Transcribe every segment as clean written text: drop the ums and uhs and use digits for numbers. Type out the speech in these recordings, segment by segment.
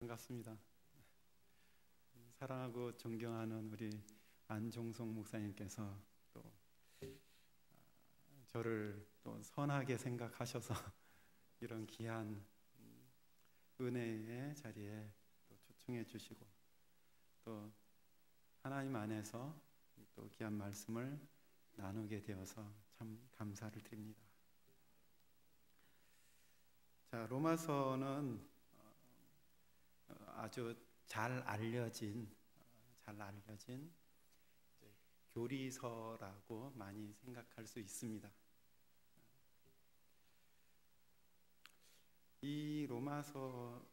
반갑습니다. 사랑하고 존경하는 우리 안종성 목사님께서 또 저를 또 선하게 생각하셔서 이런 귀한 은혜의 자리에 또 초청해 주시고 또 하나님 안에서 또 귀한 말씀을 나누게 되어서 참 감사를 드립니다. 자, 로마서는 아주 잘 알려진 교리서라고 많이 생각할 수 있습니다. 이 로마서에는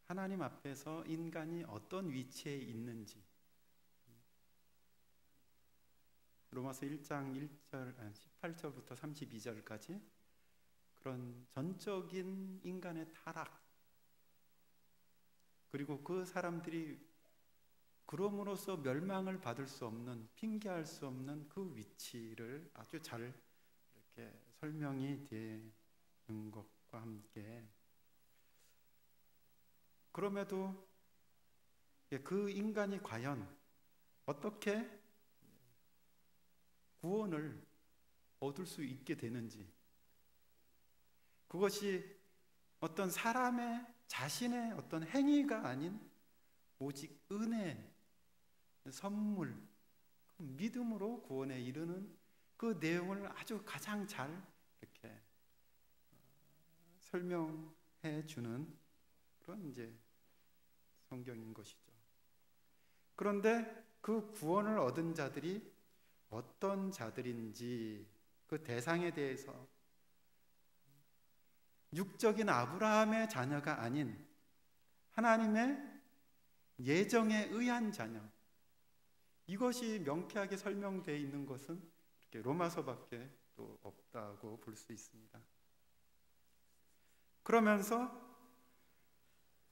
하나님 앞에서 인간이 어떤 위치에 있는지, 로마서 1장 18절부터 32절까지 그런 전적인 인간의 타락, 그리고 그 사람들이 그럼으로써 멸망을 받을 수 없는, 핑계할 수 없는 그 위치를 아주 잘 이렇게 설명이 되는 것과 함께, 그럼에도 그 인간이 과연 어떻게 구원을 얻을 수 있게 되는지, 그것이 어떤 사람의 자신의 어떤 행위가 아닌 오직 은혜, 선물, 믿음으로 구원에 이르는 그 내용을 아주 가장 잘 이렇게 설명해 주는 그런 이제 성경인 것이죠. 그런데 그 구원을 얻은 자들이 어떤 자들인지, 그 대상에 대해서 육적인 아브라함의 자녀가 아닌 하나님의 예정에 의한 자녀, 이것이 명쾌하게 설명되어 있는 것은 이렇게 로마서밖에 또 없다고 볼 수 있습니다. 그러면서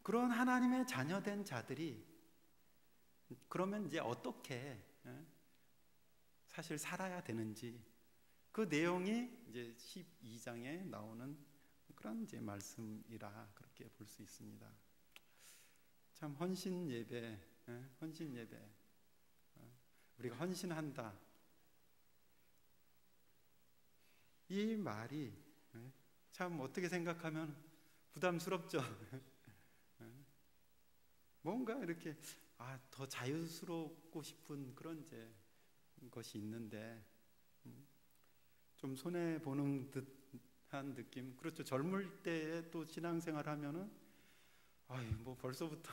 그런 하나님의 자녀된 자들이 그러면 이제 어떻게 사실 살아야 되는지, 그 내용이 이제 12장에 나오는 그런 이제 말씀이라 그렇게 볼 수 있습니다. 참 헌신 예배, 우리가 헌신한다, 이 말이 참 어떻게 생각하면 부담스럽죠. 뭔가 이렇게 더 자유스럽고 싶은 그런 이제 것이 있는데 좀 손해 보는 듯한 느낌. 그렇죠. 젊을 때에 또 신앙생활 하면은 뭐 벌써부터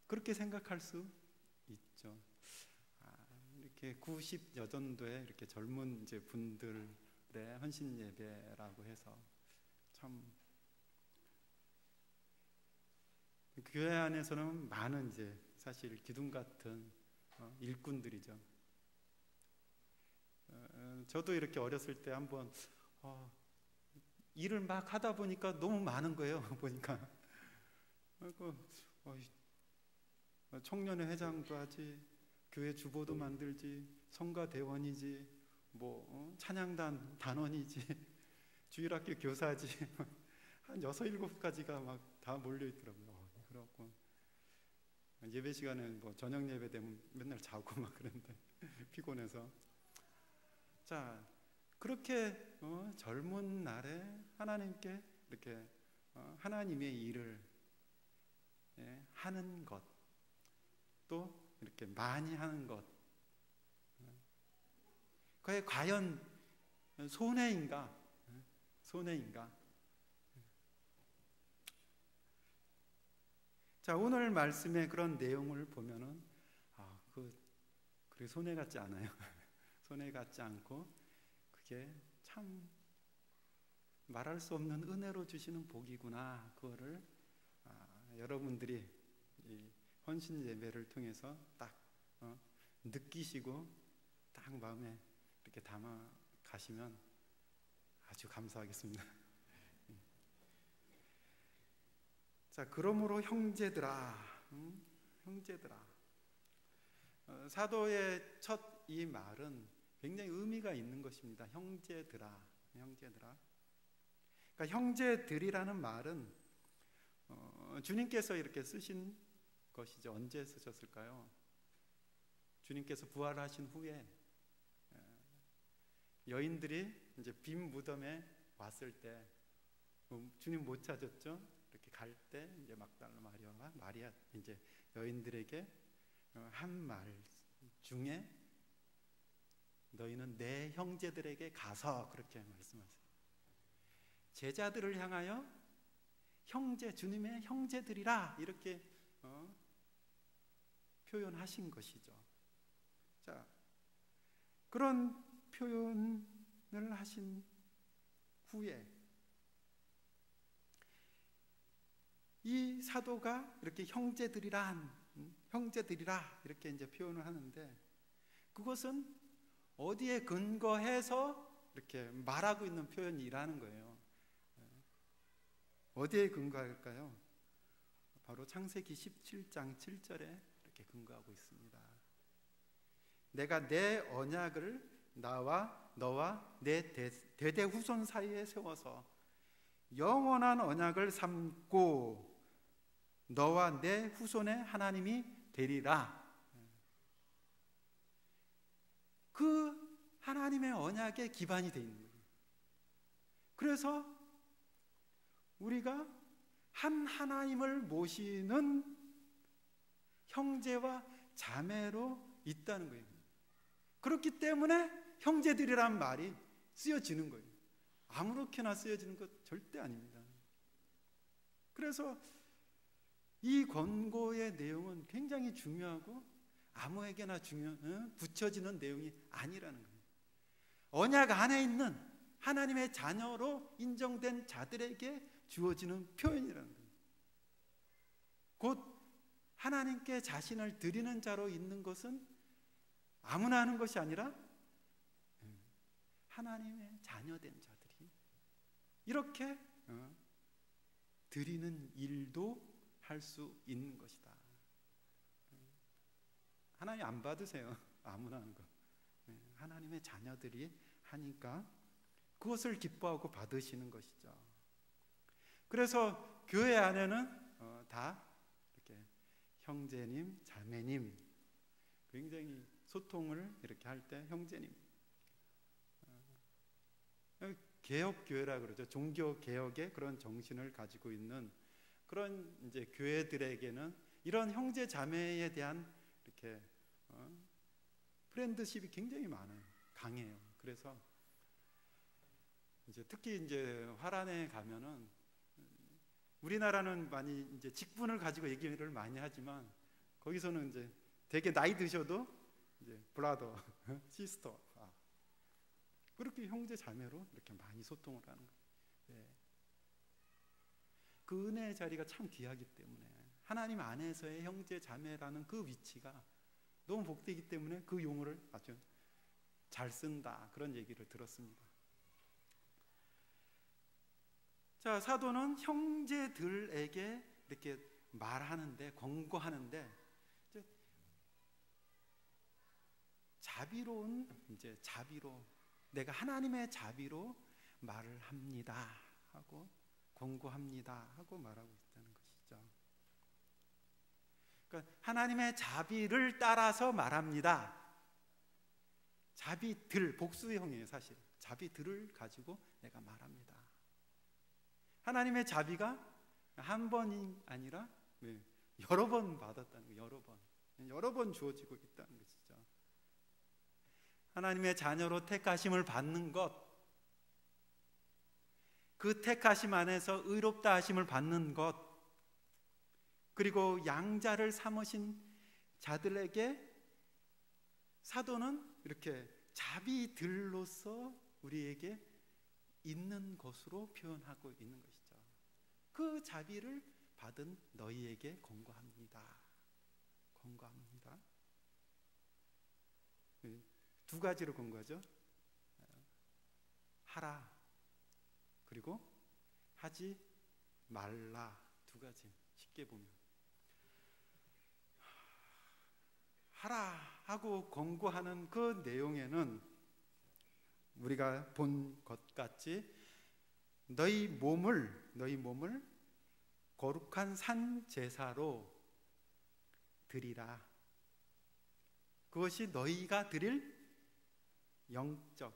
그렇게 생각할 수 있죠. 이렇게 90여전도에 이렇게 젊은 이제 분들의 헌신 예배라고 해서 참 교회 안에서는 많은 이제 사실 기둥 같은 일꾼들이죠. 저도 이렇게 어렸을 때 한번 일을 막 하다 보니까 너무 많은 거예요. 보니까 청년회 회장도 하지, 교회 주보도 만들지, 성가 대원이지, 뭐 찬양단 단원이지, 주일학교 교사지, 한 6, 7가지가 막 다 몰려 있더라고요. 그렇고 예배 시간에 뭐 저녁 예배 되면 맨날 자고 막 그런데 피곤해서. 자, 그렇게 젊은 날에 하나님께 이렇게 하나님의 일을 하는 것, 또 이렇게 많이 하는 것, 그게 과연 손해인가? 자, 오늘 말씀의 그런 내용을 보면은 그게 손해 같지 않아요. 손해 같지 않고 그게 참 말할 수 없는 은혜로 주시는 복이구나. 그거를 여러분들이 이 헌신 예배를 통해서 딱 느끼시고 딱 마음에 이렇게 담아 가시면 아주 감사하겠습니다. 자, 그러므로 형제들아, 사도의 첫 이 말은 굉장히 의미가 있는 것입니다. 형제들아, 형제들아. 그러니까 형제들이라는 말은 주님께서 이렇게 쓰신 것이죠. 언제 쓰셨을까요? 주님께서 부활하신 후에 여인들이 이제 빈 무덤에 왔을 때 주님 못 찾았죠. 이렇게 갈 때 이제 막달라 마리아와 마리아 이제 여인들에게 한 말 중에 너희는 내 형제들에게 가서 그렇게 말씀하세요. 제자들을 향하여 형제, 주님의 형제들이라 이렇게 표현하신 것이죠. 자, 그런 표현을 하신 후에 이 사도가 이렇게 형제들이라 이렇게 이제 표현을 하는데, 그것은 어디에 근거해서 이렇게 말하고 있는 표현이라는 거예요. 어디에 근거할까요? 바로 창세기 17장 7절에 이렇게 근거하고 있습니다. 내가 내 언약을 너와 내 대대 후손 사이에 세워서 영원한 언약을 삼고 너와 내 후손의 하나님이 되리라. 그 하나님의 언약에 기반이 되어 있는 거예요. 그래서 우리가 한 하나님을 모시는 형제와 자매로 있다는 거예요. 그렇기 때문에 형제들이란 말이 쓰여지는 거예요. 아무렇게나 쓰여지는 것 절대 아닙니다. 그래서 이 권고의 내용은 굉장히 중요하고 아무에게나 붙여지는 내용이 아니라는 거예요. 언약 안에 있는 하나님의 자녀로 인정된 자들에게 주어지는 표현이라는 거예요. 곧 하나님께 자신을 드리는 자로 있는 것은 아무나 하는 것이 아니라 하나님의 자녀된 자들이 이렇게 드리는 일도 할 수 있는 것이다. 하나님 안 받으세요. 아무나 하는 거. 하나님의 자녀들이 하니까 그것을 기뻐하고 받으시는 것이죠. 그래서 교회 안에는 다 이렇게 형제님, 자매님, 굉장히 소통을 이렇게 할 때 형제님, 개혁교회라 그러죠. 종교 개혁의 그런 정신을 가지고 있는 그런 이제 교회들에게는 이런 형제 자매에 대한 이렇게 프렌드십이 굉장히 많아요. 강해요. 그래서 이제 특히 이제 화란에 가면은 우리나라는 많이 이제 직분을 가지고 얘기를 많이 하지만 거기서는 이제 되게 나이 드셔도 이제 브라더, 시스터 그렇게 형제 자매로 이렇게 많이 소통을 하는 거예요. 네. 그 은혜의 자리가 참 귀하기 때문에 하나님 안에서의 형제 자매라는 그 위치가 너무 복되기 때문에 그 용어를 아주 잘 쓴다 그런 얘기를 들었습니다. 자, 사도는 형제들에게 이렇게 말하는데 권고하는데 자비로 내가 하나님의 자비로 말을 합니다 하고 권고합니다 하고 말하고 있다는 것이죠. 그러니까 하나님의 자비를 따라서 말합니다. 자비들, 복수형이에요. 사실 자비들을 가지고 내가 말합니다. 하나님의 자비가 한 번이 아니라 여러 번 받았다는 거예요. 여러 번 주어지고 있다는 것이죠. 하나님의 자녀로 택하심을 받는 것, 그 택하심 안에서 의롭다 하심을 받는 것, 그리고 양자를 삼으신 자들에게 사도는 이렇게 자비들로서 우리에게 있는 것으로 표현하고 있는 것이죠. 그 자비를 받은 너희에게 권고합니다. 두 가지로 권고하죠. 하라, 그리고 하지 말라. 두 가지. 쉽게 보면 하라 하고 권고하는 그 내용에는 우리가 본 것 같이 너희 몸을 거룩한 산 제사로 드리라. 그것이 너희가 드릴 영적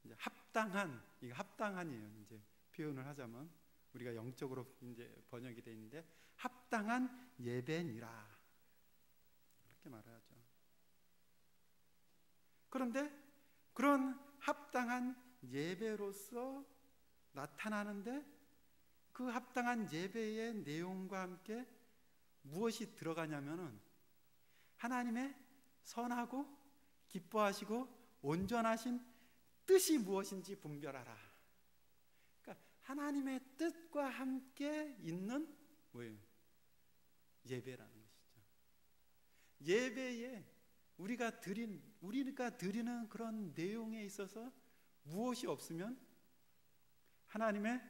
이제 합당한이에요. 이제 표현을 하자면 우리가 영적으로 이제 번역이 되어 있는데 합당한 예배니라 그렇게 말하죠. 그런데 그런 합당한 예배로서 나타나는데 그 합당한 예배의 내용과 함께 무엇이 들어가냐면은 하나님의 선하고 기뻐하시고 온전하신 뜻이 무엇인지 분별하라. 그러니까 하나님의 뜻과 함께 있는 뭐예요? 예배라는 것이죠. 예배에 우리가 드리는 그런 내용에 있어서 무엇이 없으면 하나님의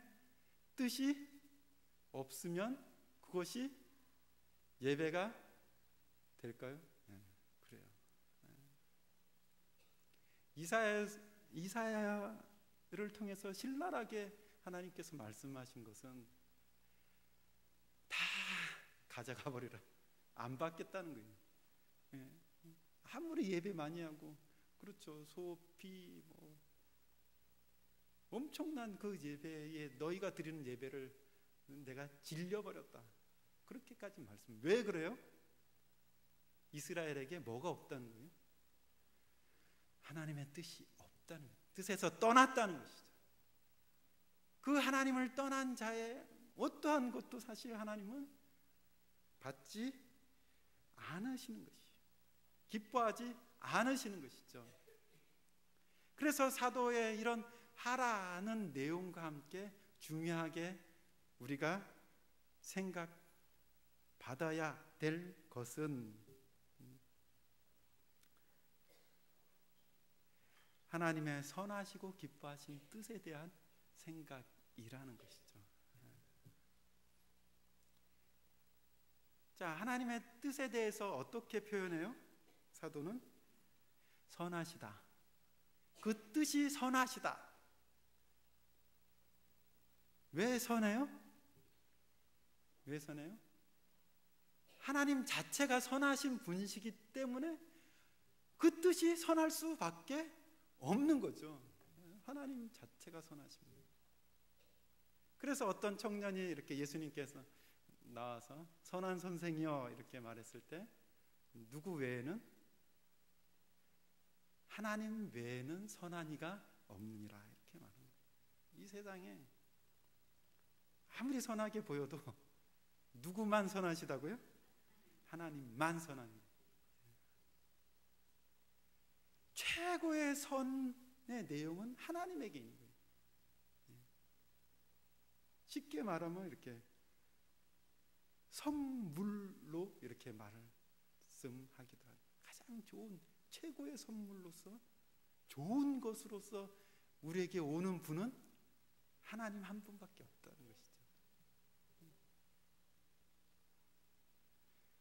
뜻이 없으면 그것이 예배가 될까요? 네, 그래요. 네. 이사야를 통해서 신랄하게 하나님께서 말씀하신 것은 다 가져가 버리라. 안 받겠다는 거예요. 네. 아무리 예배 많이 하고 그렇죠. 소피 뭐 엄청난 그 예배에 너희가 드리는 예배를 내가 질려버렸다. 그렇게까지 말씀. 왜 그래요? 이스라엘에게 뭐가 없다는 거예요? 하나님의 뜻이 없다는 거예요. 뜻에서 떠났다는 것이죠. 그 하나님을 떠난 자의 어떠한 것도 사실 하나님은 받지 않으시는 것이죠. 기뻐하지 않으시는 것이죠. 그래서 사도의 이런 하라는 내용과 함께 중요하게 우리가 생각받아야 될 것은 하나님의 선하시고 기뻐하신 뜻에 대한 생각이라는 것이죠. 자, 하나님의 뜻에 대해서 어떻게 표현해요? 사도는 선하시다. 그 뜻이 선하시다. 왜 선해요? 왜 선해요? 하나님 자체가 선하신 분이시기 때문에 그 뜻이 선할 수밖에 없는 거죠. 하나님 자체가 선하십니다. 그래서 어떤 청년이 이렇게 예수님께서 나와서 선한 선생이여 이렇게 말했을 때 누구 외에는 하나님 외에는 선한 이가 없느니라 이렇게 말합니다. 이 세상에 아무리 선하게 보여도 누구만 선하시다고요? 하나님만 선합니다. 최고의 선의 내용은 하나님에게 있는 거예요. 쉽게 말하면 이렇게 선물로 이렇게 말씀하기도 하고 가장 좋은 최고의 선물로서 좋은 것으로서 우리에게 오는 분은 하나님 한 분밖에 없다는 것이죠.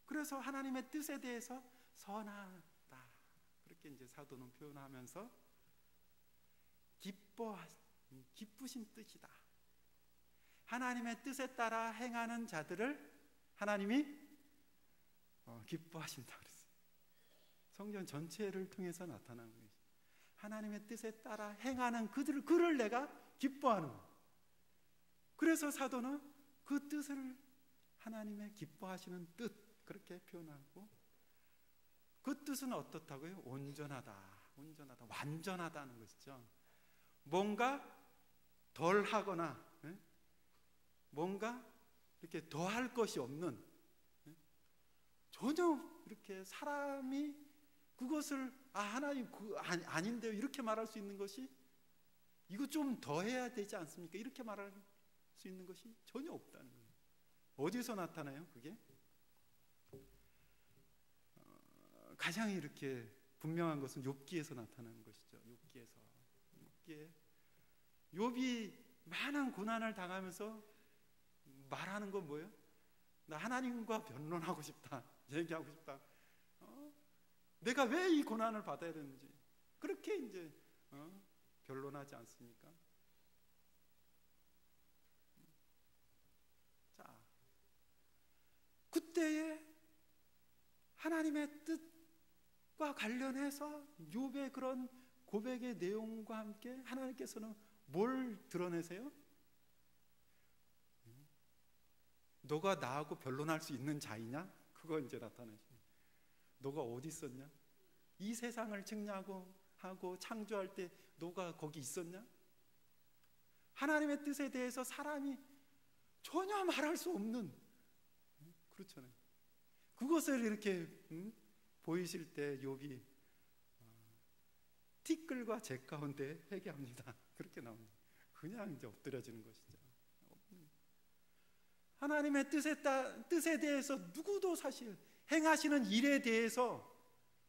그래서 하나님의 뜻에 대해서 선하다 그렇게 이제 사도는 표현하면서 기쁘신 뜻이다. 하나님의 뜻에 따라 행하는 자들을 하나님이 기뻐하신다 그랬어요. 성경 전체를 통해서 나타나는 거예요. 하나님의 뜻에 따라 행하는 그를 내가 기뻐하는 거예요. 그래서 사도는 그 뜻을 하나님의 기뻐하시는 뜻 그렇게 표현하고 그 뜻은 어떻다고요? 온전하다, 완전하다는 것이죠. 뭔가 덜 하거나 뭔가 이렇게 더할 것이 없는 전혀 이렇게 사람이 그것을 하나님 아닌데요 이렇게 말할 수 있는 것이 이거 좀 더 해야 되지 않습니까? 이렇게 말할 수 있는 것이 전혀 없다는 거예요. 어디서 나타나요? 그게 가장 이렇게 분명한 것은 욥기에서 나타나는 것이죠. 욥이 많은 고난을 당하면서 말하는 건 뭐예요? 나 하나님과 변론하고 싶다, 얘기하고 싶다. 내가 왜 이 고난을 받아야 되는지 그렇게 이제 변론하지 않습니까? 자, 그때에 하나님의 뜻과 관련해서 욥의 그런 고백의 내용과 함께 하나님께서는 뭘 드러내세요? 너가 나하고 변론할 수 있는 자이냐? 그거 이제 나타내십니다. 너가 어디 있었냐? 이 세상을 측량하고 창조할 때 너가 거기 있었냐? 하나님의 뜻에 대해서 사람이 전혀 말할 수 없는, 그렇잖아요. 그것을 이렇게 보이실 때 욥이 티끌과 재 가운데 회개합니다. 그렇게 나옵니다. 그냥 이제 엎드려지는 것이죠. 하나님의 뜻에 대해서 누구도 사실 행하시는 일에 대해서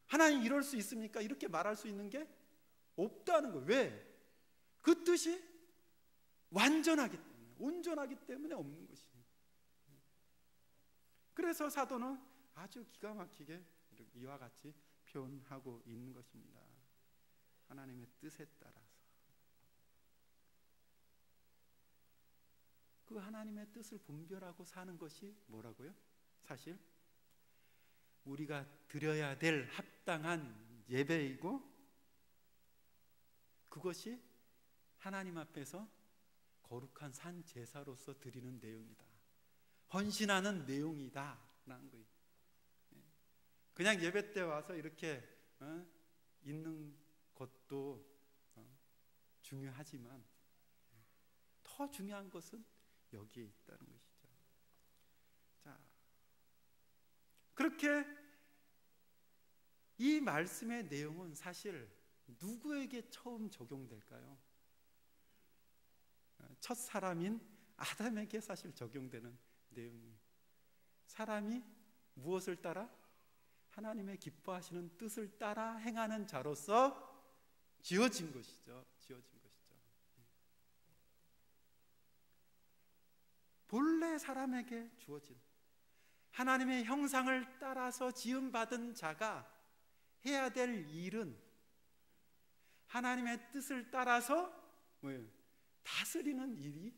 하나님 이럴 수 있습니까? 이렇게 말할 수 있는 게 없다는 거예요. 왜? 그 뜻이 완전하기 때문에, 온전하기 때문에 없는 것입니다. 그래서 사도는 아주 기가 막히게 이와 같이 표현하고 있는 것입니다. 하나님의 뜻에 따라서 그 하나님의 뜻을 분별하고 사는 것이 뭐라고요? 사실 우리가 드려야 될 합당한 예배이고, 그것이 하나님 앞에서 거룩한 산 제사로서 드리는 내용이다, 헌신하는 내용이다 라는 거예요. 그냥 예배 때 와서 이렇게 있는 것도 중요하지만 더 중요한 것은 여기에 있다는 것이죠. 자, 그렇게 이 말씀의 내용은 사실 누구에게 처음 적용될까요? 첫 사람인 아담에게 사실 적용되는 내용이에요. 사람이 무엇을 따라? 하나님의 기뻐하시는 뜻을 따라 행하는 자로서 지어진 것이죠. 본래 사람에게 주어진 하나님의 형상을 따라서 지음받은 자가 해야 될 일은 하나님의 뜻을 따라서 다스리는 일이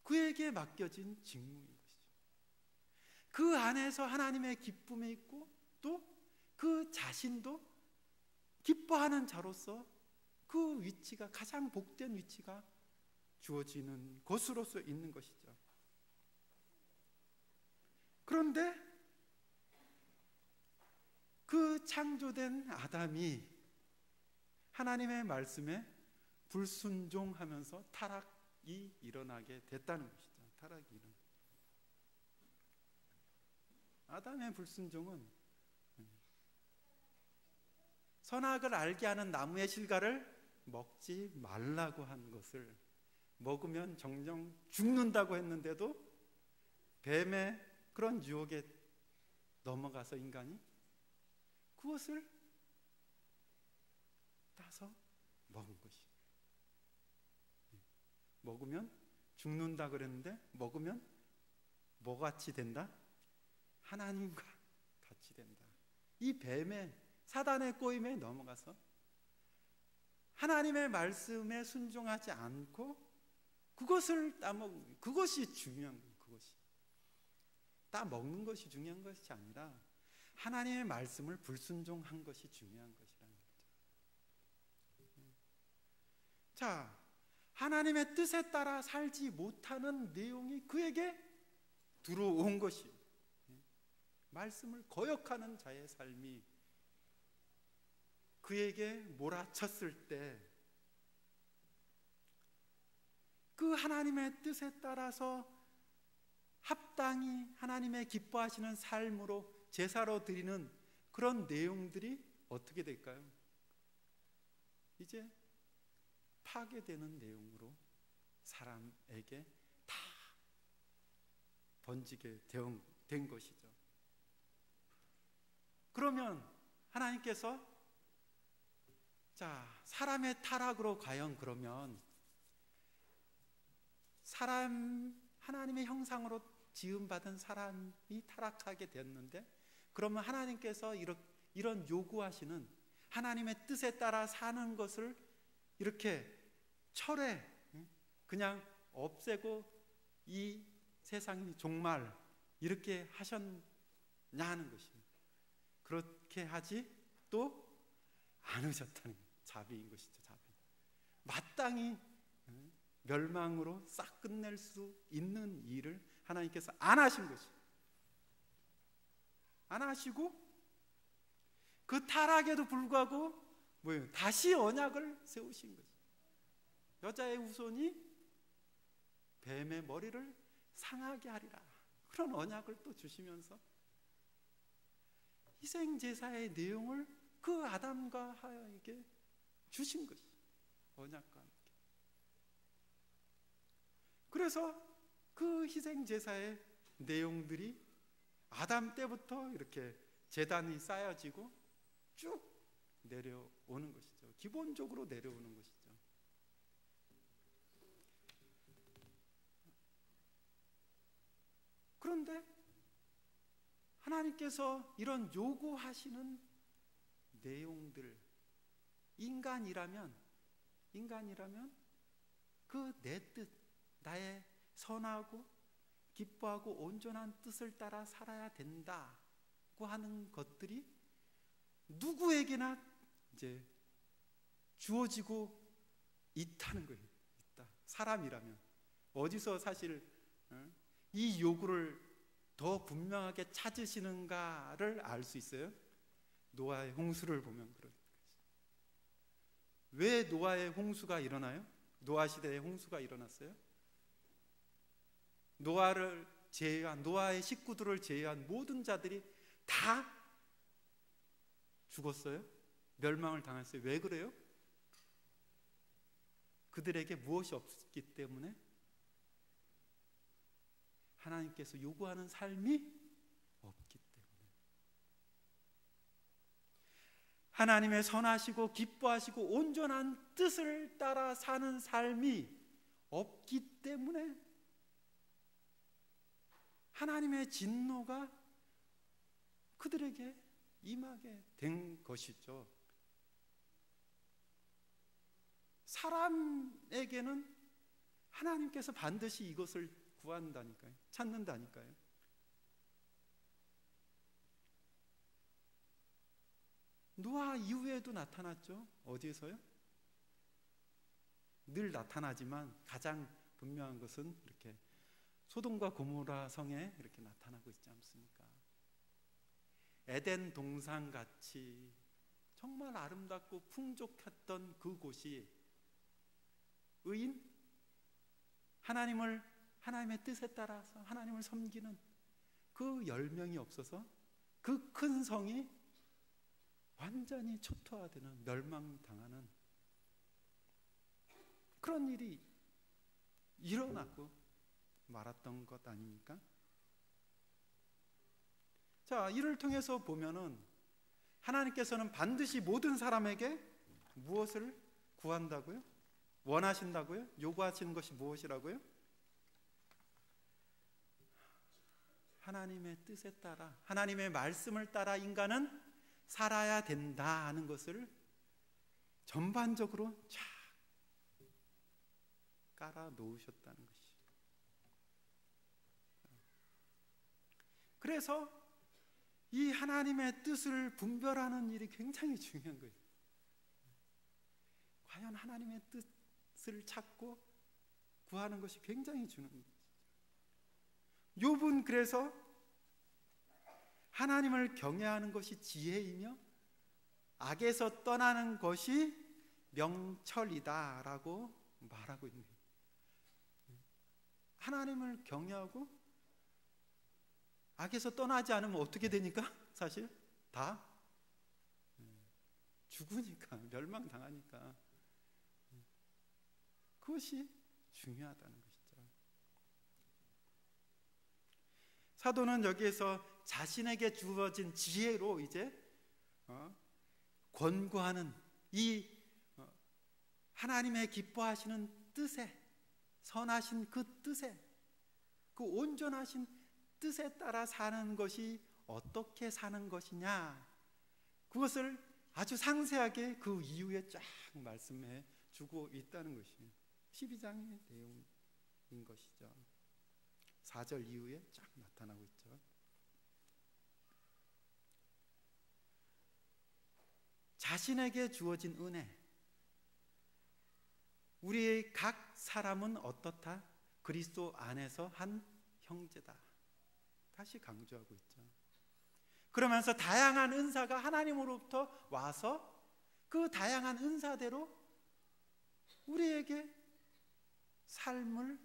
그에게 맡겨진 직무인 것이죠. 그 안에서 하나님의 기쁨이 있고 또 그 자신도 기뻐하는 자로서 그 위치가 가장 복된 위치가 주어지는 것으로서 있는 것이죠. 그런데 그 창조된 아담이 하나님의 말씀에 불순종하면서 타락이 일어나게 됐다는 것이죠. 타락이 일어나. 아담의 불순종은 선악을 알게 하는 나무의 실과를 먹지 말라고 한 것을 먹으면 정녕 죽는다고 했는데도 뱀의 그런 유혹에 넘어가서 인간이 그것을 따서 먹은 것이. 먹으면 죽는다 그랬는데 먹으면 뭐같이 된다? 하나님과 같이 된다. 이 뱀의 사단의 꼬임에 넘어가서 하나님의 말씀에 순종하지 않고 그것을 따먹는, 그것이 중요한 거예요. 그것이 따먹는 것이 중요한 것이 아니라 하나님의 말씀을 불순종한 것이 중요한 것이라는 거죠. 자, 하나님의 뜻에 따라 살지 못하는 내용이 그에게 들어온 것이, 말씀을 거역하는 자의 삶이 그에게 몰아쳤을 때 그 하나님의 뜻에 따라서 합당히 하나님의 기뻐하시는 삶으로 제사로 드리는 그런 내용들이 어떻게 될까요? 이제 파괴되는 내용으로 사람에게 다 번지게 된 것이죠. 그러면 하나님께서 자, 사람의 타락으로 과연 그러면 하나님의 형상으로 지음받은 사람이 타락하게 됐는데, 그러면 하나님께서 이런 요구하시는 하나님의 뜻에 따라 사는 것을 이렇게 철회, 그냥 없애고 이 세상이 종말 이렇게 하셨냐 하는 것입니다. 그렇게 하지 또 않으셨다는 자비인 것이죠. 자비. 마땅히 멸망으로 싹 끝낼 수 있는 일을 하나님께서 안 하신 것이죠. 안 하시고 그 타락에도 불구하고 뭐예요? 다시 언약을 세우신 거죠. 여자의 후손이 뱀의 머리를 상하게 하리라. 그런 언약을 또 주시면서 희생제사의 내용을 그 아담과 하와에게 주신 것이 언약과 함께. 그래서 그 희생제사의 내용들이 아담 때부터 이렇게 제단이 쌓여지고 쭉 내려오는 것이죠. 기본적으로 내려오는 것이죠. 그런데 하나님께서 이런 요구하시는 내용들, 인간이라면 그 내 뜻, 나의 선하고 기뻐하고 온전한 뜻을 따라 살아야 된다고 하는 것들이 누구에게나 이제 주어지고 있다는 거예요. 있다. 사람이라면 어디서 사실 이 요구를 더 분명하게 찾으시는가를 알 수 있어요. 노아의 홍수를 보면 그런 거죠. 왜 노아의 홍수가 일어나요? 노아 시대에 홍수가 일어났어요. 노아를 제외한, 노아의 식구들을 제외한 모든 자들이 다 죽었어요. 멸망을 당했어요. 왜 그래요? 그들에게 무엇이 없기 때문에? 하나님께서 요구하는 삶이 없기 때문에. 하나님의 선하시고 기뻐하시고 온전한 뜻을 따라 사는 삶이 없기 때문에 하나님의 진노가 그들에게 임하게 된 것이죠. 사람에게는 하나님께서 반드시 이것을 구한다니까요. 찾는다니까요. 노아 이후에도 나타났죠. 어디에서요? 늘 나타나지만 가장 분명한 것은 이렇게 소돔과 고모라 성에 이렇게 나타나고 있지 않습니까? 에덴 동산 같이 정말 아름답고 풍족했던 그곳이 하나님의 뜻에 따라서 하나님을 섬기는 그 10명이 없어서 그 큰 성이 완전히 초토화되는, 멸망당하는 그런 일이 일어나고 말았던 것 아닙니까? 자, 이를 통해서 보면은 하나님께서는 반드시 모든 사람에게 무엇을 구한다고요? 원하신다고요? 요구하시는 것이 무엇이라고요? 하나님의 뜻에 따라, 하나님의 말씀을 따라 인간은 살아야 된다 하는 것을 전반적으로 쫙 깔아 놓으셨다는 것이죠. 그래서 이 하나님의 뜻을 분별하는 일이 굉장히 중요한 거예요. 과연 하나님의 뜻을 찾고 구하는 것이 굉장히 중요한 거예요. 욥은 그래서 하나님을 경외하는 것이 지혜이며 악에서 떠나는 것이 명철이다라고 말하고 있는 거예요. 하나님을 경외하고 악에서 떠나지 않으면 어떻게 되니까? 사실 다 죽으니까, 멸망당하니까. 그것이 중요하다는 것이죠. 사도는 여기에서 자신에게 주어진 지혜로 이제 권고하는 이 하나님의 기뻐하시는 뜻에, 선하신 그 뜻에, 그 온전하신 뜻에 따라 사는 것이 어떻게 사는 것이냐, 그것을 아주 상세하게 그 이후에 쫙 말씀해 주고 있다는 것이 12장의 내용인 것이죠. 4절 이후에 쫙 나타나고 있죠. 자신에게 주어진 은혜, 우리의 각 사람은 어떻다? 그리스도 안에서 한 형제다. 다시 강조하고 있죠. 그러면서 다양한 은사가 하나님으로부터 와서 그 다양한 은사대로 우리에게 삶을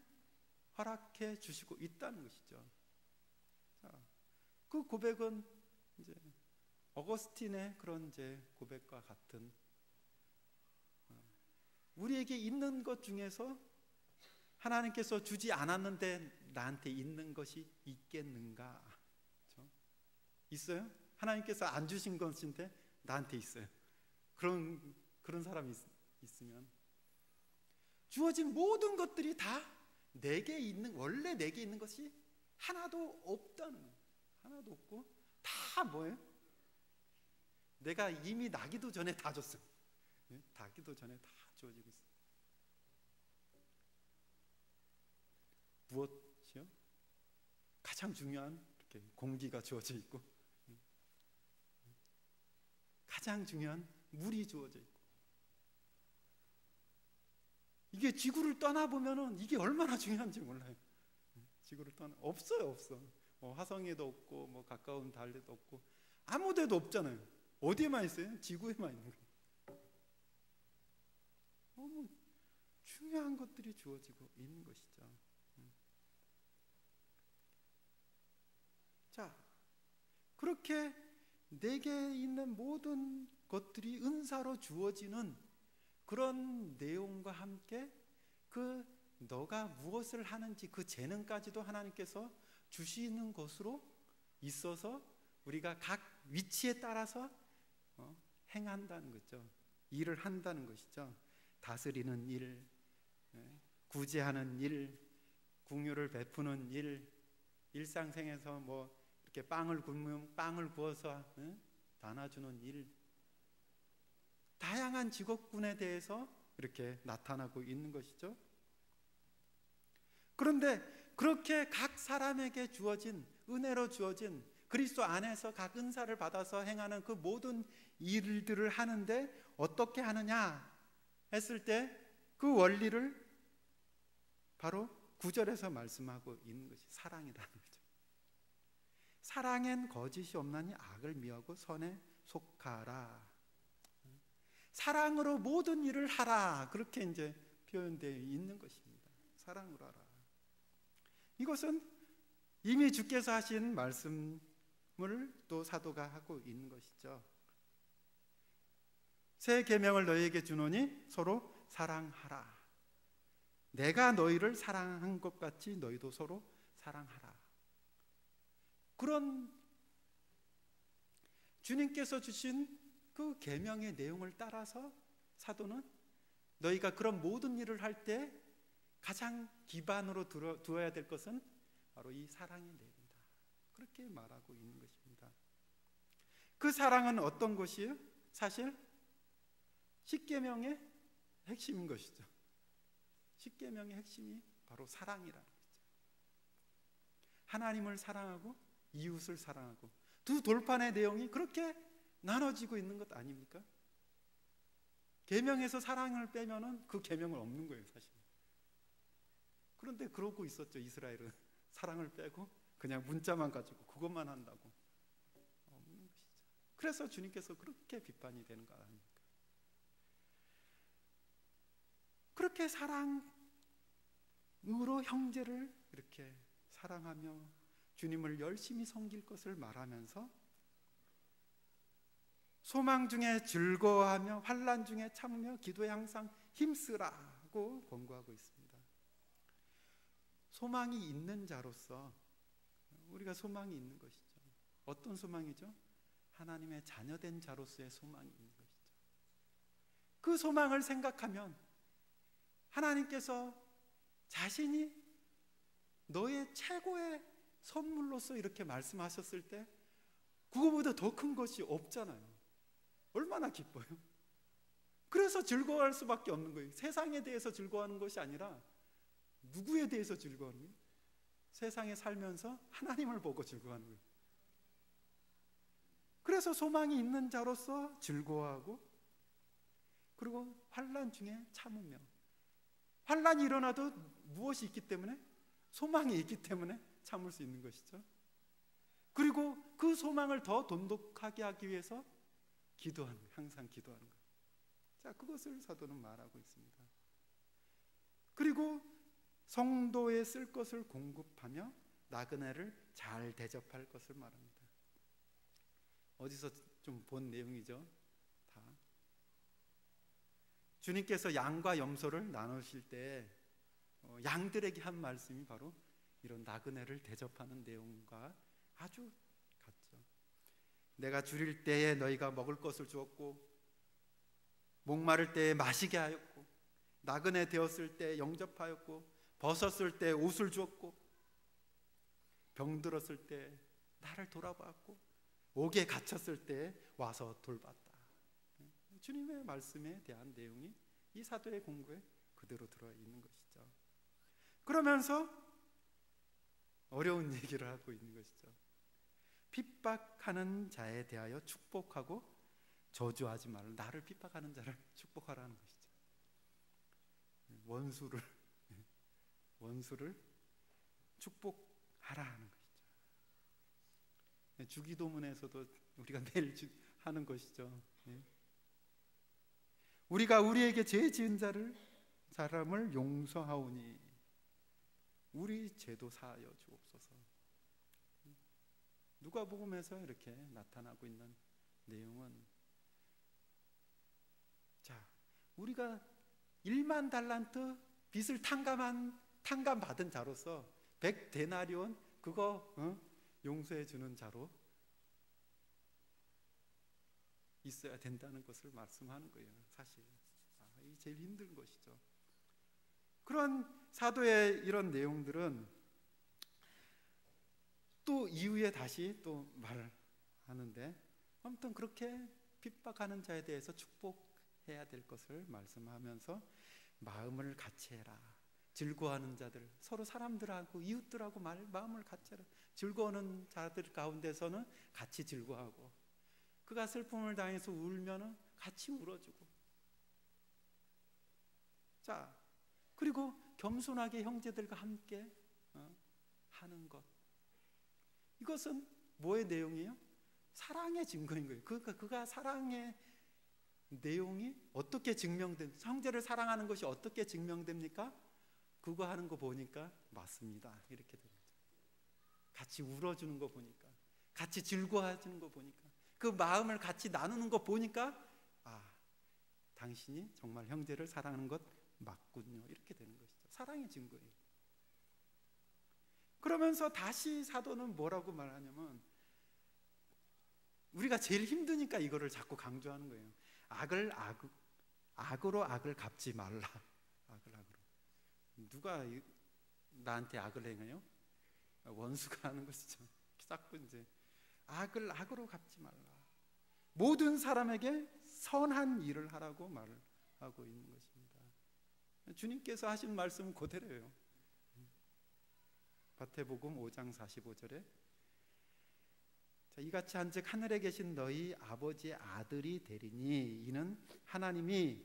허락해 주시고 있다는 것이죠. 자, 그 고백은 이제 어거스틴의 그런 이제 고백과 같은, 우리에게 있는 것 중에서 하나님께서 주지 않았는데 나한테 있는 것이 있겠는가? 그렇죠? 있어요? 하나님께서 안 주신 것인데 나한테 있어요. 그런 사람이 있으면 주어진 모든 것들이 다 내게 있는, 원래 내게 있는 것이 하나도 없다는 거예요. 하나도 없고 다 뭐예요? 내가 이미 나기도 전에 다 줬어요. 나기도 전에 다 주어지고 있어요. 무엇이요? 가장 중요한 이렇게 공기가 주어져 있고, 가장 중요한 물이 주어져 있고, 이게 지구를 떠나보면은 이게 얼마나 중요한지 몰라요. 지구를 없어요, 없어. 화성에도 없고, 뭐 가까운 달에도 없고, 아무 데도 없잖아요. 어디에만 있어요? 지구에만 있는 거예요. 너무 중요한 것들이 주어지고 있는 것이죠. 자, 그렇게 내게 있는 모든 것들이 은사로 주어지는 그런 내용과 함께 그 너가 무엇을 하는지 그 재능까지도 하나님께서 주시는 것으로 있어서 우리가 각 위치에 따라서 행한다는 거죠. 일을 한다는 것이죠. 다스리는 일, 구제하는 일, 긍휼을 베푸는 일, 일상생에서 뭐 이렇게 빵을 구워서 나눠주는 일, 다양한 직업군에 대해서 이렇게 나타나고 있는 것이죠. 그런데 그렇게 각 사람에게 주어진, 은혜로 주어진 그리스도 안에서 각 은사를 받아서 행하는 그 모든 일들을 하는데 어떻게 하느냐 했을 때 그 원리를 바로 9절에서 말씀하고 있는 것이 사랑이라는 거죠. 사랑엔 거짓이 없나니 악을 미워하고 선에 속하라. 사랑으로 모든 일을 하라. 그렇게 이제 표현되어 있는 것입니다. 사랑으로 하라. 이것은 이미 주께서 하신 말씀을 또 사도가 하고 있는 것이죠. 새 계명을 너희에게 주노니 서로 사랑하라. 내가 너희를 사랑한 것 같이 너희도 서로 사랑하라. 그런 주님께서 주신 그 계명의 내용을 따라서 사도는 너희가 그런 모든 일을 할 때 가장 기반으로 두어야 될 것은 바로 이 사랑의 내용이다. 그렇게 말하고 있는 것입니다. 그 사랑은 어떤 것이에요? 사실 십계명의 핵심인 것이죠. 십계명의 핵심이 바로 사랑이라는 거죠. 하나님을 사랑하고 이웃을 사랑하고, 두 돌판의 내용이 그렇게 나눠지고 있는 것 아닙니까? 계명에서 사랑을 빼면은 그 계명은 없는 거예요, 사실. 그런데 그러고 있었죠. 이스라엘은 사랑을 빼고 그냥 문자만 가지고 그것만 한다고. 없는 것이죠. 그래서 주님께서 그렇게 비판이 되는 거 아닙니까? 그렇게 사랑으로 형제를 이렇게 사랑하며 주님을 열심히 섬길 것을 말하면서 소망 중에 즐거워하며 환난 중에 참으며 기도에 항상 힘쓰라고 권고하고 있습니다. 소망이 있는 자로서 우리가 소망이 있는 것이죠. 어떤 소망이죠? 하나님의 자녀된 자로서의 소망이 있는 것이죠. 그 소망을 생각하면 하나님께서 자신이 너의 최고의 선물로서 이렇게 말씀하셨을 때 그거보다 더 큰 것이 없잖아요. 얼마나 기뻐요. 그래서 즐거워할 수밖에 없는 거예요. 세상에 대해서 즐거워하는 것이 아니라 누구에 대해서 즐거워하는 거예요? 세상에 살면서 하나님을 보고 즐거워하는 거예요. 그래서 소망이 있는 자로서 즐거워하고, 그리고 환난 중에 참으며, 환난이 일어나도 무엇이 있기 때문에? 소망이 있기 때문에 참을 수 있는 것이죠. 그리고 그 소망을 더 돈독하게 하기 위해서 기도하는 거예요. 항상 기도하는 거예요. 자, 그것을 사도는 말하고 있습니다. 그리고 성도에 쓸 것을 공급하며 나그네를 잘 대접할 것을 말합니다. 어디서 좀 본 내용이죠. 다 주님께서 양과 염소를 나누실 때 양들에게 한 말씀이 바로 이런 나그네를 대접하는 내용과 아주 같죠. 내가 줄일 때에 너희가 먹을 것을 주었고, 목마를 때에 마시게 하였고, 나그네 되었을 때 영접하였고, 벗었을 때 옷을 주었고, 병들었을 때 나를 돌아봤고, 옥에 갇혔을 때 와서 돌봤다. 주님의 말씀에 대한 내용이 이 사도의 공부에 그대로 들어있는 것이죠. 그러면서 어려운 얘기를 하고 있는 것이죠. 핍박하는 자에 대하여 축복하고 저주하지 말라. 나를 핍박하는 자를 축복하라는 것이죠. 원수를 축복하라는 것이죠. 주기도문에서도 우리가 매일 하는 것이죠. 우리가 우리에게 죄 지은 사람을 용서하오니 우리 죄도 사하여 주옵소서. 누가복음에서 이렇게 나타나고 있는 내용은, 자, 우리가 1만 달란트 빚을 탕감받은 자로서 100데나리온 그거 용서해 주는 자로 있어야 된다는 것을 말씀하는 거예요. 사실 이게 제일 힘든 것이죠. 그런 사도의 이런 내용들은 또 이후에 다시 또 말을 하는데, 아무튼 그렇게 핍박하는 자에 대해서 축복해야 될 것을 말씀하면서 마음을 같이 해라. 즐거워하는 자들, 서로 사람들하고 이웃들하고 마음을 같이 해라. 즐거워하는 자들 가운데서는 같이 즐거워하고, 그가 슬픔을 당해서 울면은 같이 울어주고, 자, 그리고 겸손하게 형제들과 함께 하는 것, 이것은 뭐의 내용이에요? 사랑의 증거인 거예요. 그가 사랑의 내용이 어떻게 증명된, 형제를 사랑하는 것이 어떻게 증명됩니까? 그거 하는 거 보니까 맞습니다, 이렇게 됩니다. 같이 울어주는 거 보니까, 같이 즐거워하는 거 보니까, 그 마음을 같이 나누는 거 보니까, 당신이 정말 형제를 사랑하는 것 맞군요, 이렇게 되는 것이죠. 사랑의 증거예요. 그러면서 다시 사도는 뭐라고 말하냐면, 우리가 제일 힘드니까 이거를 자꾸 강조하는 거예요. 악으로 악을 갚지 말라. 악으로. 누가 나한테 악을 행해요? 원수가 하는 것이죠. 자꾸 이제 악으로 갚지 말라. 모든 사람에게 선한 일을 하라고 말을 하고 있는 것입니다. 주님께서 하신 말씀은 그대로예요. 마태복음 5장 45절에 이같이 한즉 하늘에 계신 너희 아버지의 아들이 되리니 이는 하나님이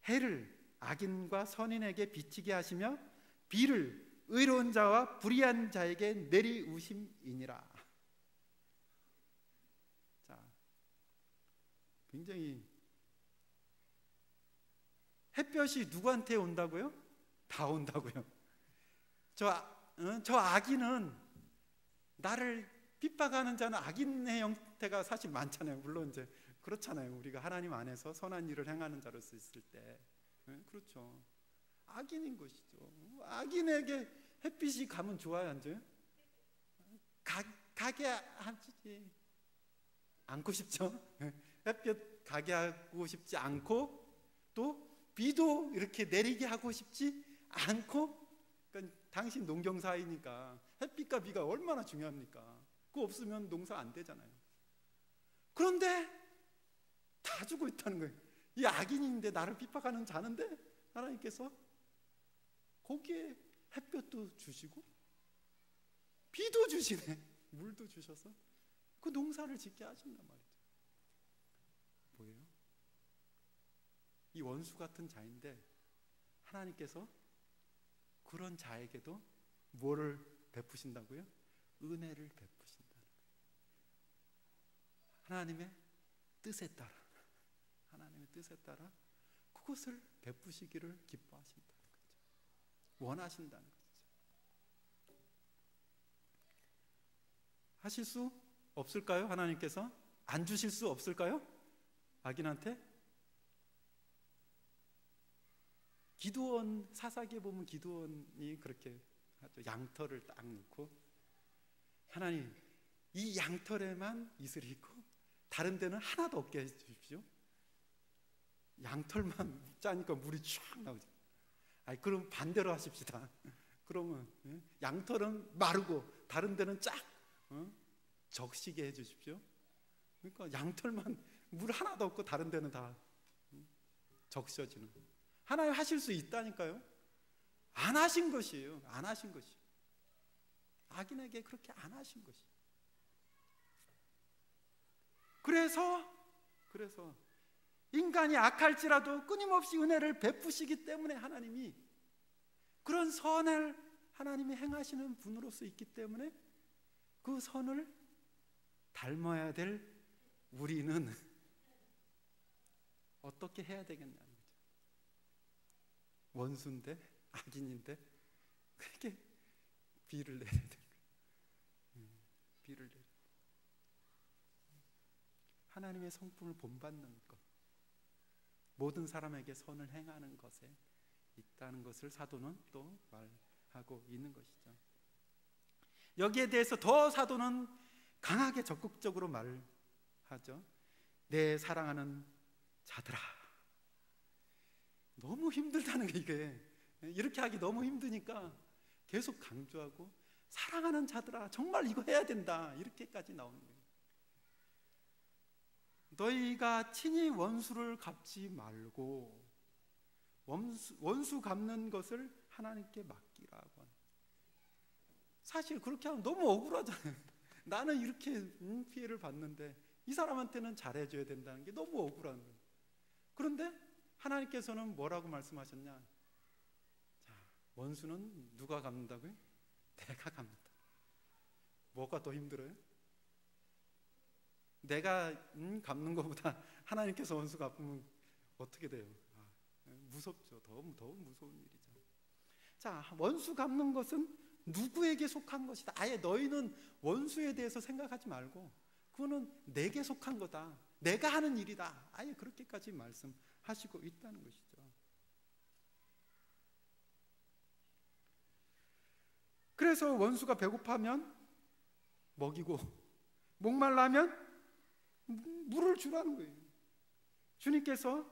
해를 악인과 선인에게 비치게 하시며 비를 의로운 자와 불의한 자에게 내리우심이니라. 자, 굉장히, 햇볕이 누구한테 온다고요? 다 온다고요. 저 악인은, 나를 핍박하는 자는 악인의 형태가 사실 많잖아요. 물론 이제 그렇잖아요. 우리가 하나님 안에서 선한 일을 행하는 자로서 있을 때, 그렇죠. 악인인 것이죠. 악인에게 햇빛이 가면 좋아요, 안 좋아요? 가게 하지 않고 싶죠. 햇볕 가게 하고 싶지 않고, 또 비도 이렇게 내리게 하고 싶지 않고. 그러니까 당신 농경사이니까 햇빛과 비가 얼마나 중요합니까? 그거 없으면 농사 안 되잖아요. 그런데 가지고 있다는 거예요. 이 악인인데, 나를 핍박하는 자는데 하나님께서 거기에 햇볕도 주시고 비도 주시네. 물도 주셔서 그 농사를 짓게 하신단 말이죠. 뭐예요? 이 원수 같은 자인데 하나님께서 그런 자에게도 뭐를 베푸신다고요? 은혜를 베푸신다는 거예요. 하나님의 뜻에 따라, 하나님의 뜻에 따라 그것을 베푸시기를 기뻐하신다는 거죠. 원하신다는 거죠. 하실 수 없을까요? 하나님께서 안 주실 수 없을까요? 악인한테? 기드온 사사기에 보면 기드온이 그렇게 하죠. 양털을 딱 넣고, 하나님 이 양털에만 이슬이 있고 다른 데는 하나도 없게 해주십시오. 양털만 짜니까 물이 쫙 나오죠. 아니, 그럼 반대로 하십시다. 그러면 양털은 마르고 다른 데는 쫙 적시게 해주십시오. 그러니까 양털만 물 하나도 없고 다른 데는 다 적셔지는. 하나님 하실 수 있다니까요. 안 하신 것이에요. 안 하신 것이. 악인에게 그렇게 안 하신 것이. 그래서 인간이 악할지라도 끊임없이 은혜를 베푸시기 때문에 하나님이 그런 선을 하나님이 행하시는 분으로서 있기 때문에 그 선을 닮아야 될 우리는 어떻게 해야 되겠냐는 거죠. 원수인데, 악인인데 그렇게 비를 내려야 되는 거예요. 비를 내려. 하나님의 성품을 본받는 것, 모든 사람에게 선을 행하는 것에 있다는 것을 사도는 또 말하고 있는 것이죠. 여기에 대해서 더 사도는 강하게 적극적으로 말하죠. 내 사랑하는 자들아. 너무 힘들다는 게, 이게 이렇게 하기 너무 힘드니까 계속 강조하고, 사랑하는 자들아, 정말 이거 해야 된다, 이렇게까지 나오는 거예요. 너희가 친히 원수를 갚지 말고 원수 갚는 것을 하나님께 맡기라고. 사실 그렇게 하면 너무 억울하잖아요. 나는 이렇게 피해를 받는데 이 사람한테는 잘해줘야 된다는 게 너무 억울한 거예요. 그런데 하나님께서는 뭐라고 말씀하셨냐? 자, 원수는 누가 갚는다고요? 내가 갚는다. 뭐가 더 힘들어요? 내가 갚는 것보다 하나님께서 원수 갚으면 어떻게 돼요? 무섭죠. 더 무서운 일이죠. 자, 원수 갚는 것은 누구에게 속한 것이다. 아예 너희는 원수에 대해서 생각하지 말고 그거는 내게 속한 거다. 내가 하는 일이다. 아예 그렇게까지 말씀하시고 있다는 것이죠. 그래서 원수가 배고파면 먹이고 목말라면 물을 주라는 거예요. 주님께서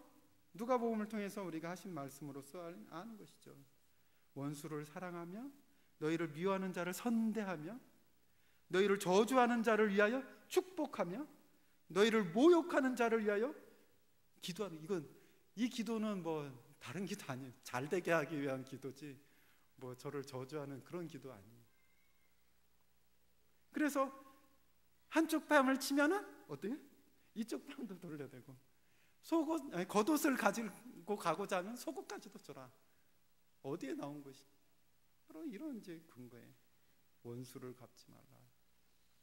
누가복음을 통해서 우리가 하신 말씀으로써 아는 것이죠. 원수를 사랑하며 너희를 미워하는 자를 선대하며 너희를 저주하는 자를 위하여 축복하며 너희를 모욕하는 자를 위하여 기도하는. 이 기도는 뭐 다른 기도 아니에요. 잘 되게 하기 위한 기도지 뭐 저를 저주하는 그런 기도 아니에요. 그래서 한쪽 뺨을 치면은 어때요? 이쪽 뺨도 돌려대고 겉옷을 가지고 가고자 하면 속옷까지도 줘라. 어디에 나온 것이? 바로 이런 이제 근거에 원수를 갚지 말라.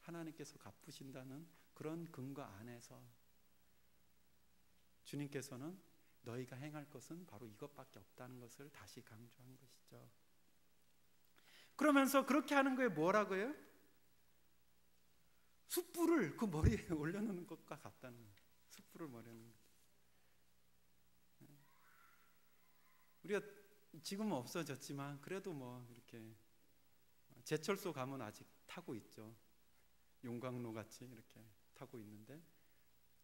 하나님께서 갚으신다는 그런 근거 안에서 주님께서는 너희가 행할 것은 바로 이것밖에 없다는 것을 다시 강조한 것이죠. 그러면서 그렇게 하는 거에 뭐라고 해요? 숯불을 그 머리에 올려놓는 것과 같다는 거예요. 숯불을 머리에 놓는 것. 우리가 지금은 없어졌지만 그래도 뭐 이렇게 제철소 가면 아직 타고 있죠. 용광로 같이 이렇게 타고 있는데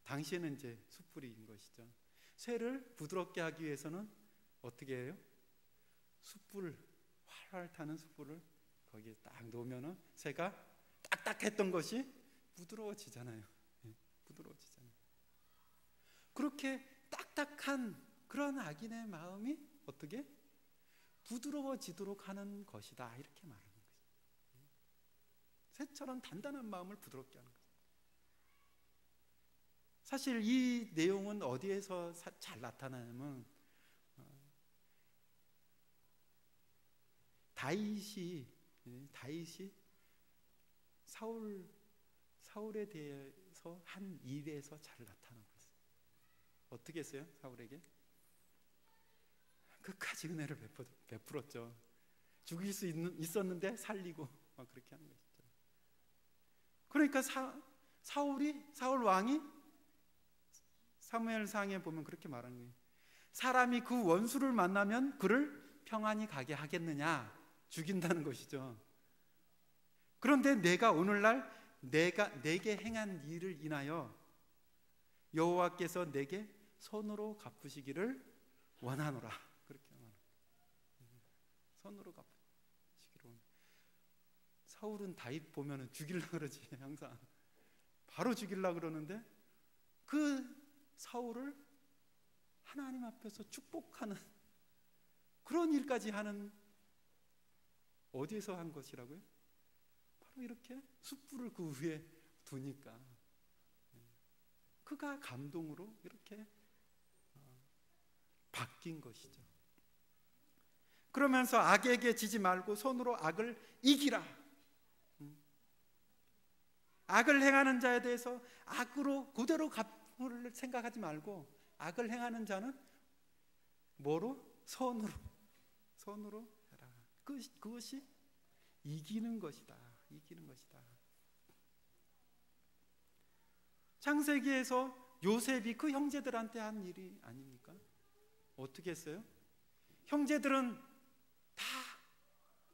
당시에는 이제 숯불인 것이죠. 쇠를 부드럽게 하기 위해서는 어떻게 해요? 숯불, 활활 타는 숯불을 거기에 딱 놓으면은 쇠가 딱딱했던 것이 부드러워지잖아요. 부드러워지잖아요. 그렇게 딱딱한 그런 악인의 마음이 어떻게 부드러워지도록 하는 것이다, 이렇게 말하는 거죠. 쇠처럼 단단한 마음을 부드럽게 하는 거죠. 사실 이 내용은 어디에서 잘 나타나냐면 다윗이 사울에 대해서 한 일에서 잘 나타나고 있어요. 어떻게 했어요? 사울에게 끝까지 은혜를 베풀었죠. 죽일 수 있었는데 살리고 막 그렇게 하는 것이죠. 그러니까 사울 왕이 사무엘상에 보면 그렇게 말하는 거예요. 사람이 그 원수를 만나면 그를 평안히 가게 하겠느냐? 죽인다는 것이죠. 그런데 내가 오늘날 내게 행한 일을 인하여 여호와께서 내게 손으로 갚으시기를 원하노라, 그렇게 말합니다. 손으로 갚으시기를 원하노라. 사울은 다윗 보면은 죽이려고 그러지. 항상 바로 죽이려고 그러는데 그 사울을 하나님 앞에서 축복하는 그런 일까지 하는, 어디에서 한 것이라고요? 바로 이렇게 숯불을 그 위에 두니까 그가 감동으로 이렇게 바뀐 것이죠. 그러면서 악에게 지지 말고 손으로 악을 이기라. 악을 행하는 자에 대해서 악으로 그대로 갚을 생각하지 말고, 악을 행하는 자는 뭐로? 손으로 해라. 그것이 이기는 것이다. 이기는 것이다. 창세기에서 요셉이 그 형제들한테 한 일이 아닙니까? 어떻게 했어요? 형제들은 다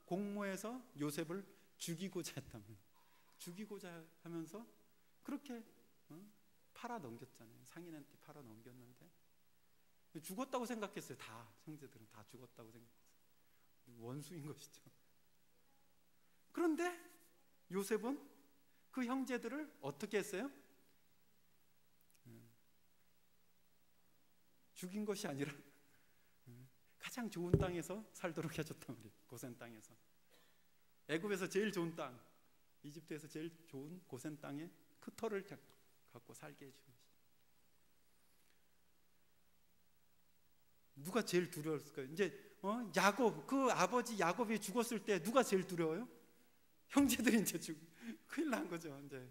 공모해서 요셉을 죽이고자 했다면, 죽이고자 하면서 그렇게 팔아 넘겼잖아요. 상인한테 팔아 넘겼는데 죽었다고 생각했어요. 다 형제들은 다 죽었다고 생각했어요. 원수인 것이죠. 그런데 요셉은 그 형제들을 어떻게 했어요? 죽인 것이 아니라 가장 좋은 땅에서 살도록 해줬단 말이에요. 고센 땅에서. 애굽에서 제일 좋은 땅, 이집트에서 제일 좋은 고센 땅에 그 터를 갖고 살게 해준 것이죠. 누가 제일 두려웠을까요? 이제 야곱, 그 아버지 야곱이 죽었을 때 누가 제일 두려워요? 형제들이 이제 큰일 난 거죠. 이제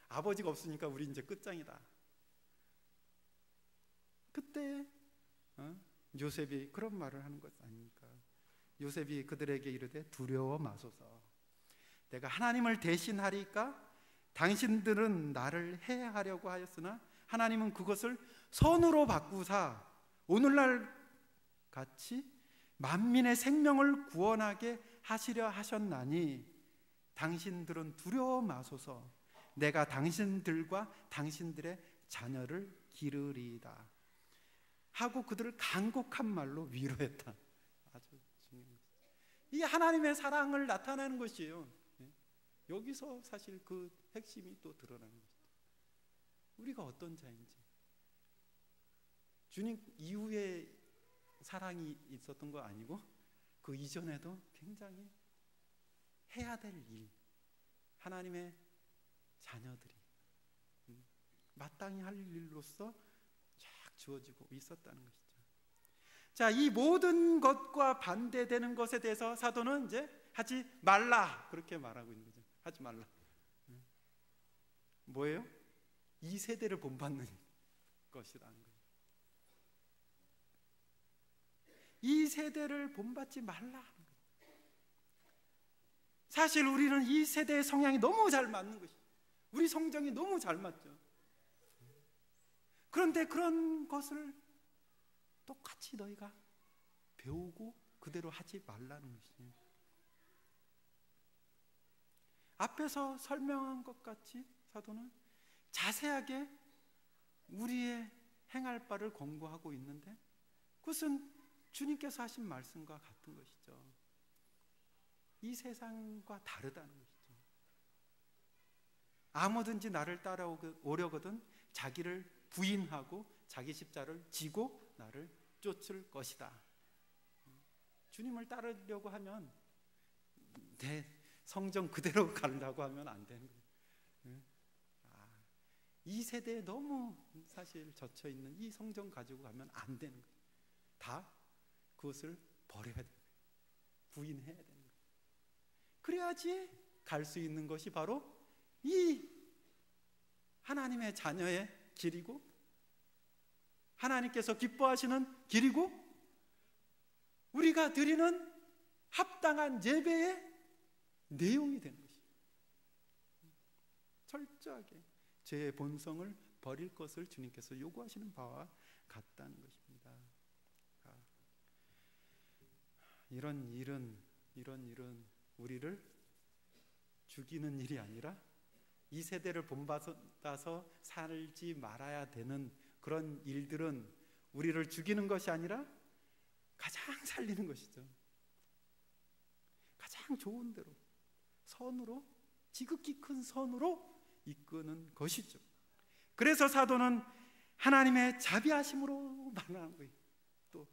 아버지가 없으니까 우리 이제 끝장이다. 그때 요셉이 그런 말을 하는 것 아닙니까? 요셉이 그들에게 이르되 두려워 마소서. 내가 하나님을 대신하리까? 당신들은 나를 해하려고 하였으나 하나님은 그것을 선으로 바꾸사 오늘날 같이 만민의 생명을 구원하게 하시려 하셨나니 당신들은 두려워 마소서. 내가 당신들과 당신들의 자녀를 기르리이다 하고 그들을 간곡한 말로 위로했다. 아주 중요한 것이죠. 이 하나님의 사랑을 나타내는 것이에요. 여기서 사실 그 핵심이 또 드러나는 것이죠. 우리가 어떤 자인지, 주님 이후에 사랑이 있었던 거 아니고 그 이전에도 굉장히 해야 될 일, 하나님의 자녀들이 마땅히 할 일로서 쫙 주어지고 있었다는 것이죠. 자, 이 모든 것과 반대되는 것에 대해서 사도는 이제 하지 말라 그렇게 말하고 있는 거죠. 하지 말라. 뭐예요? 이 세대를 본받는 것이라는 거예요. 이 세대를 본받지 말라. 사실 우리는 이 세대의 성향이 너무 잘 맞는 것이죠. 우리 성정이 너무 잘 맞죠. 그런데 그런 것을 똑같이 너희가 배우고 그대로 하지 말라는 것이에요. 앞에서 설명한 것 같이 사도는 자세하게 우리의 행할 바를 권고하고 있는데 그것은 주님께서 하신 말씀과 같은 것이죠. 이 세상과 다르다는 것이죠. 아무든지 나를 따라오려거든 자기를 부인하고 자기 십자를 지고 나를 쫓을 것이다. 주님을 따르려고 하면, 내 성정 그대로 가려고 하면 안 되는 거예요. 이 세대에 너무 사실 젖혀 있는 이 성정 가지고 가면 안 되는 거예요. 다 그것을 버려야 되는 거예요. 부인해야 되는 거예요. 그래야지 갈 수 있는 것이 바로 이 하나님의 자녀의 길이고, 하나님께서 기뻐하시는 길이고, 우리가 드리는 합당한 예배의 내용이 되는 것이죠. 철저하게 죄의 본성을 버릴 것을 주님께서 요구하시는 바와 같다는 것입니다. 이런 일은 우리를 죽이는 일이 아니라 이 세대를 본받아서 살지 말아야 되는 그런 일들은 우리를 죽이는 것이 아니라 가장 살리는 것이죠. 가장 좋은 대로, 선으로, 지극히 큰 선으로 이끄는 것이죠. 그래서 사도는 하나님의 자비하심으로 말하는 거예요. 또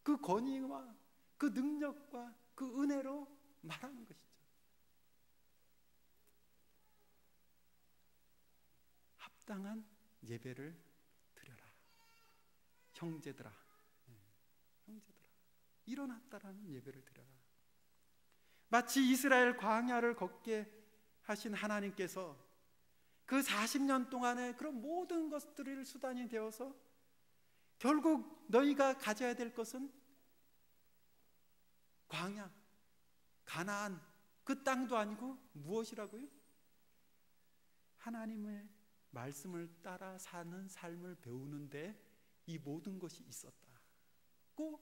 그 권위와 그 능력과 그 은혜로 말하는 것이죠. 합당한 예배를 드려라. 형제들아, 일어났다라는 예배를 드려라. 마치 이스라엘 광야를 걷게 하신 하나님께서 그 40년 동안의 그런 모든 것들을 수단이 되어서 결국 너희가 가져야 될 것은 광야, 가나안, 그 땅도 아니고 무엇이라고요? 하나님의 말씀을 따라 사는 삶을 배우는데 이 모든 것이 있었다고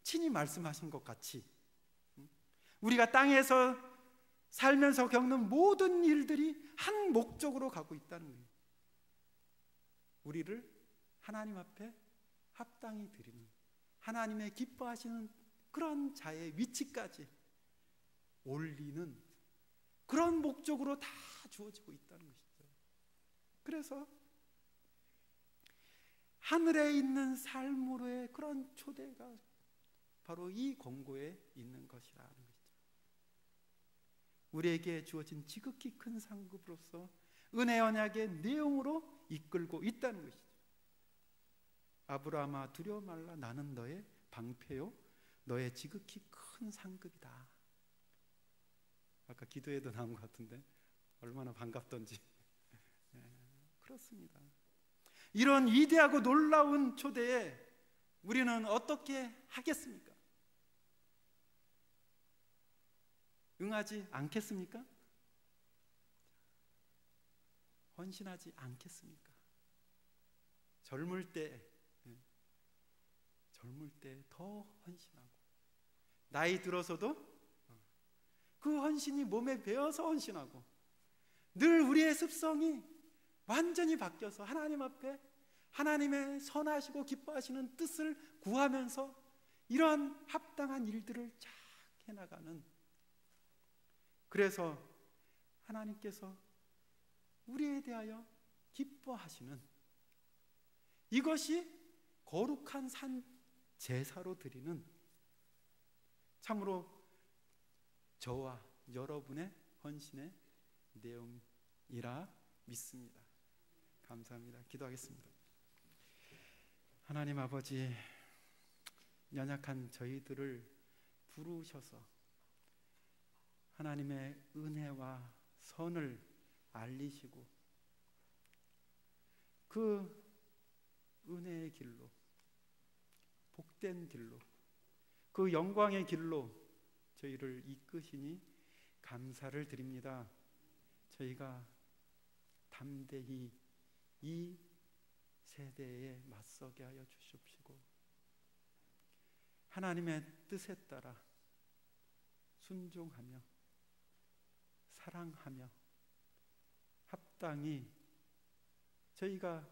친히 말씀하신 것 같이, 우리가 땅에서 살면서 겪는 모든 일들이 한 목적으로 가고 있다는 거예요. 우리를 하나님 앞에 합당히 드리는, 하나님의 기뻐하시는 그런 자의 위치까지 올리는 그런 목적으로 다 주어지고 있다는 것이죠. 그래서 하늘에 있는 삶으로의 그런 초대가 바로 이 권고에 있는 것이라는 것이죠. 우리에게 주어진 지극히 큰 상급으로서 은혜 언약의 내용으로 이끌고 있다는 것이죠. 아브라함아 두려워 말라, 나는 너의 방패요 너의 지극히 큰 상급이다. 아까 기도에도 나온 것 같은데 얼마나 반갑던지. 그렇습니다. 이런 위대하고 놀라운 초대에 우리는 어떻게 하겠습니까? 응하지 않겠습니까? 헌신하지 않겠습니까? 젊을 때 더 헌신하고, 나이 들어서도 그 헌신이 몸에 배어서 헌신하고, 늘 우리의 습성이 완전히 바뀌어서 하나님 앞에 하나님의 선하시고 기뻐하시는 뜻을 구하면서 이러한 합당한 일들을 쫙 해나가는, 그래서 하나님께서 우리에 대하여 기뻐하시는 이것이 거룩한 산 제사로 드리는 참으로 저와 여러분의 헌신의 내용이라 믿습니다. 감사합니다. 기도하겠습니다. 하나님 아버지, 연약한 저희들을 부르셔서 하나님의 은혜와 선을 알리시고 그 은혜의 길로, 복된 길로, 그 영광의 길로 저희를 이끄시니 감사를 드립니다. 저희가 담대히 이 세대에 맞서게 하여 주시옵시고, 하나님의 뜻에 따라 순종하며 사랑하며 합당히 저희가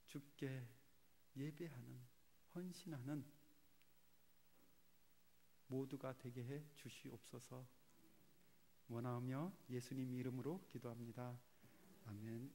주께 예배하는, 헌신하는 모두가 되게 해 주시옵소서. 원하오며 예수님 이름으로 기도합니다. 아멘.